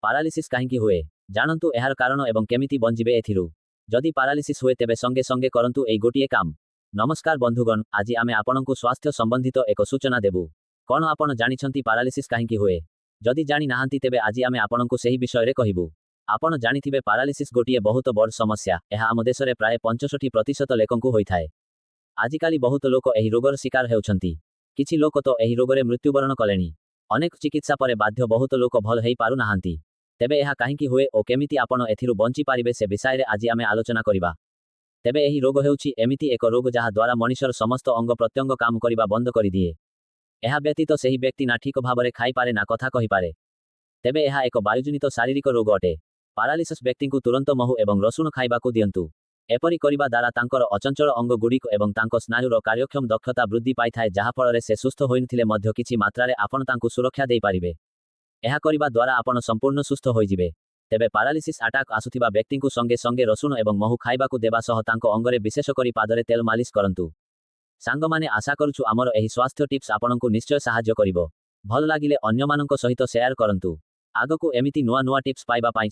Paralysis କାହିଁକି ହୁଏ ଜାଣନ୍ତୁ ଏହାର କାରଣ ଏବଂ କେମିତି ବଞ୍ଚିବେ ଏଥିରୁ। ଯଦି ପାରାଲିସିସ୍ ହୁଏ ତେବେ ସଙ୍ଗେ ସଙ୍ଗେ କରନ୍ତୁ ଏଇ ଗୋଟିଏ କାମ। ନମସ୍କାର ବନ୍ଧୁଗଣ, ଆଜି ଆମେ ଆପଣଙ୍କୁ ସ୍ୱାସ୍ଥ୍ୟ ସମ୍ବନ୍ଧିତ ଏକ ସୂଚନା ଦେବୁ। କ'ଣ ଆପଣ ଜାଣିଛନ୍ତି ପାରାଲିସିସ୍ କାହିଁକି ହୁଏ? ଯଦି ଜାଣି ନାହାନ୍ତି ତେବେ ଆଜି ଆମେ ଆପଣଙ୍କୁ ସେହି ବିଷୟରେ କହିବୁ। ଆପଣ ଜାଣିଥିବେ ପାରାଲିସିସ୍ ଗୋଟିଏ ବହୁତ ବଡ଼ ସମସ୍ୟା। ଏହା ଆମ ଦେଶରେ ପ୍ରାୟ 65% ଲୋକଙ୍କୁ ହୋଇଥାଏ। ଆଜିକାଲି ବହୁତ ଲୋକ ଏହି ରୋଗର ଶିକାର ହେଉଛନ୍ତି। କିଛି ଲୋକ ତ ଏହି ରୋଗରେ ମୃତ୍ୟୁବରଣ କଲେଣି। ଅନେକ ଚିକିତ୍ସା ପରେ ବାଧ୍ୟ ବହୁତ ଲୋକ ଭଲ ହେଇପାରୁନାହାନ୍ତି। ତେବେ ଏହା କାହିଁକି ହୁଏ ଓ କେମିତି ଆପଣ ଏଥିରୁ ବଞ୍ଚିପାରିବେ ସେ ବିଷୟରେ ଆଜି ଆମେ ଆଲୋଚନା କରିବା। ତେବେ ଏହି ରୋଗ ହେଉଛି ଏମିତି ଏକ ରୋଗ ଯାହା ଦ୍ୱାରା ମଣିଷର ସମସ୍ତ ଅଙ୍ଗ ପ୍ରତ୍ୟଙ୍ଗ କାମ କରିବା ବନ୍ଦ କରିଦିଏ। ଏହା ବ୍ୟତୀତ ସେହି ବ୍ୟକ୍ତି ନା ଠିକ ଭାବରେ ଖାଇପାରେ ନା କଥା କହିପାରେ। ତେବେ ଏହା ଏକ ବାୟୁଜନିତ ଶାରୀରିକ ରୋଗ ଅଟେ। ପାରାଲିସିସ୍ ବ୍ୟକ୍ତିଙ୍କୁ ତୁରନ୍ତ ମହୁ ଏବଂ ରସୁଣ ଖାଇବାକୁ ଦିଅନ୍ତୁ। ଏପରି କରିବା ଦ୍ୱାରା ତାଙ୍କର ଅଚଞ୍ଚଳ ଅଙ୍ଗଗୁଡ଼ିକ ଏବଂ ତାଙ୍କ ସ୍ନାୟୁର କାର୍ଯ୍ୟକ୍ଷମ ଦକ୍ଷତା ବୃଦ୍ଧି ପାଇଥାଏ, ଯାହାଫଳରେ ସେ ସୁସ୍ଥ ହୋଇନଥିଲେ ମଧ୍ୟ କିଛି ମାତ୍ରାରେ ଆପଣ ତାଙ୍କୁ ସୁରକ୍ଷା ଦେଇପାରିବେ। ଏହା କରିବା ଦ୍ୱାରା ଆପଣ ସମ୍ପୂର୍ଣ୍ଣ ସୁସ୍ଥ ହୋଇଯିବେ। ତେବେ ପାରାଲିସିସ୍ ଆଟାକ୍ ଆସୁଥିବା ବ୍ୟକ୍ତିଙ୍କୁ ସଙ୍ଗେ ସଙ୍ଗେ ରସୁଣ ଏବଂ ମହୁ ଖାଇବାକୁ ଦେବା ସହ ତାଙ୍କ ଅଙ୍ଗରେ ବିଶେଷ କରି ପାଦରେ ତେଲ ମାଲିସ କରନ୍ତୁ। ସାଙ୍ଗମାନେ, ଆଶା କରୁଛୁ ଆମର ଏହି ସ୍ୱାସ୍ଥ୍ୟ ଟିପ୍ସ ଆପଣଙ୍କୁ ନିଶ୍ଚୟ ସାହାଯ୍ୟ କରିବ। ଭଲ ଲାଗିଲେ ଅନ୍ୟମାନଙ୍କ ସହିତ ସେୟାର କରନ୍ତୁ। ଆଗକୁ ଏମିତି ନୂଆ ନୂଆ ଟିପ୍ସ ପାଇବା ପାଇଁ